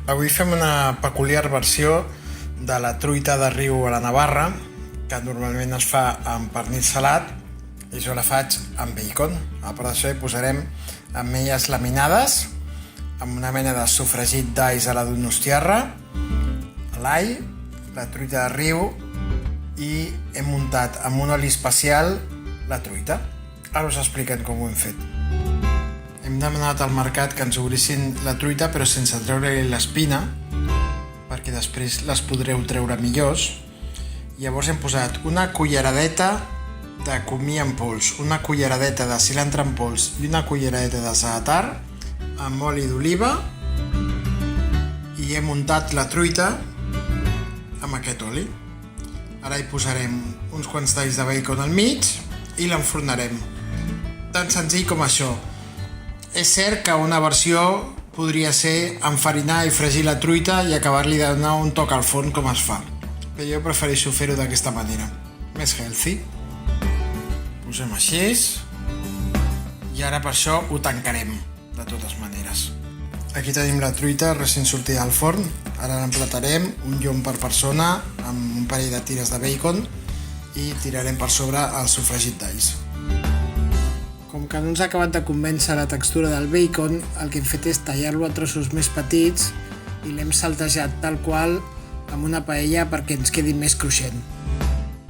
Avui fem una peculiar versió de la truita de riu a la Navarra, que normalment es fa amb pernil salat, i jo la faig amb bacon. A part d'això hi posarem ametlles laminades, amb una mena de sofregit d'alls a la donostiarra, l'all, la truita de riu, i hem muntat amb un oli especial la truita. Ara us expliquem com ho hem fet. Hem demanat al mercat que ens obrissin la truita però sense treure-li l'espina, perquè després les podreu treure millors. Llavors hem posat una culleradeta de comí en pols, una culleradeta de cilantre en pols i una culleradeta de za'atar amb oli d'oliva, i hem muntat la truita amb aquest oli. Ara hi posarem uns quants talls de bacon al mig i l'enfornarem. Tan senzill com això. És cert que una versió podria ser enfarinar i fregir la truita i acabar-li de donar un toc al forn com es fa. Però jo prefereixo fer-ho d'aquesta manera. Més healthy. Posem així. I ara per això ho tancarem, de totes maneres. Aquí tenim la truita recent sortida al forn. Ara l'emplatarem, un llom per persona, amb un parell de tires de bacon, i tirarem per sobre el sofregit d'alls. Com que no ens ha acabat de convèncer la textura del bacon, el que hem fet és tallar-lo a trossos més petits i l'hem saltejat tal qual amb una paella perquè ens quedi més cruixent.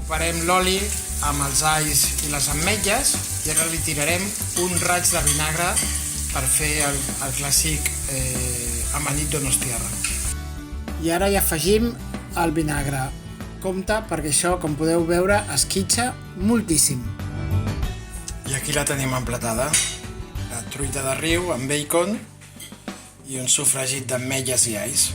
Farem l'oli amb els alls i les ametlles i ara li tirarem un raig de vinagre per fer el clàssic amanit donostiarra. I ara hi afegim el vinagre. Compte perquè això, com podeu veure, esquitxa moltíssim. I aquí la tenim emplatada, la truita de riu amb bacon i un sofregit d'ametlles i alls.